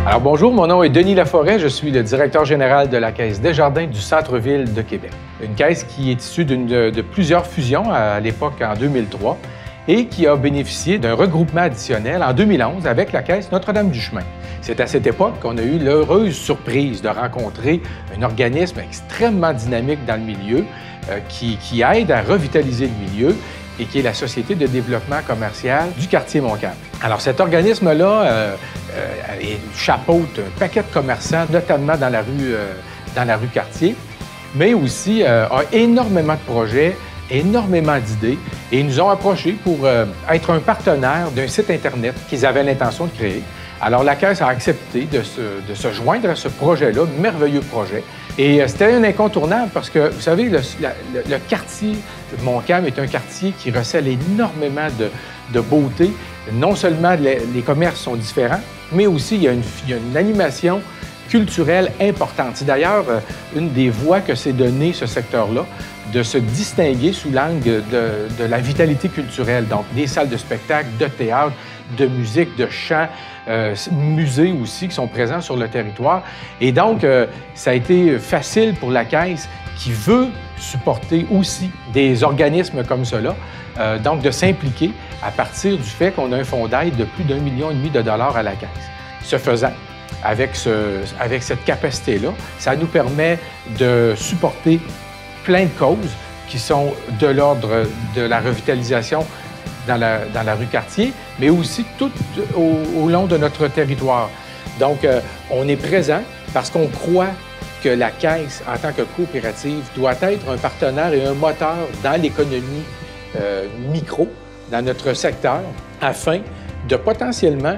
Alors bonjour, mon nom est Denis Laforêt, je suis le directeur général de la Caisse Desjardins du centre-ville de Québec. Une caisse qui est issue de plusieurs fusions à l'époque en 2003 et qui a bénéficié d'un regroupement additionnel en 2011 avec la Caisse Notre-Dame-du-Chemin. C'est à cette époque qu'on a eu l'heureuse surprise de rencontrer un organisme extrêmement dynamique dans le milieu qui aide à revitaliser le milieu et qui est la Société de développement commercial du quartier Montcalm. Alors cet organisme-là chapeaute un paquet de commerçants, notamment dans la rue Cartier, mais aussi a énormément de projets, énormément d'idées, et ils nous ont approchés pour être un partenaire d'un site Internet qu'ils avaient l'intention de créer. Alors la Caisse a accepté de se joindre à ce projet-là, merveilleux projet. Et c'était un incontournable parce que, vous savez, le quartier de Montcalm est un quartier qui recèle énormément de beauté. Non seulement les commerces sont différents, mais aussi il y a une animation culturelle importante. C'est d'ailleurs une des voies que s'est donnée ce secteur-là, de se distinguer sous l'angle de la vitalité culturelle. Donc, des salles de spectacle, de théâtre, de musique, de chant, musées aussi qui sont présents sur le territoire. Et donc, ça a été facile pour la Caisse qui veut supporter aussi des organismes comme cela, donc de s'impliquer à partir du fait qu'on a un fonds d'aide de plus d'1,5 million de dollars à la Caisse. Ce faisant, avec cette capacité-là, ça nous permet de supporter plein de causes qui sont de l'ordre de la revitalisation dans la rue Cartier, mais aussi tout au long de notre territoire. Donc, on est présent parce qu'on croit que la Caisse, en tant que coopérative, doit être un partenaire et un moteur dans l'économie micro, dans notre secteur, afin de potentiellement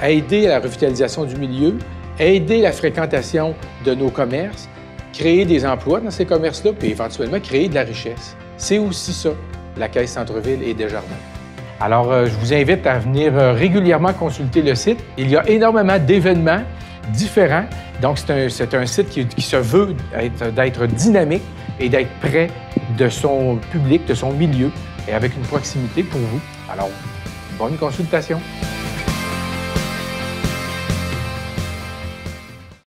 aider à la revitalisation du milieu, aider la fréquentation de nos commerces, créer des emplois dans ces commerces-là, puis éventuellement créer de la richesse. C'est aussi ça, la Caisse Centre-Ville et Desjardins. Alors, je vous invite à venir régulièrement consulter le site. Il y a énormément d'événements différents. Donc, c'est un site qui se veut d'être dynamique et d'être près de son public, de son milieu, et avec une proximité pour vous. Alors, bonne consultation.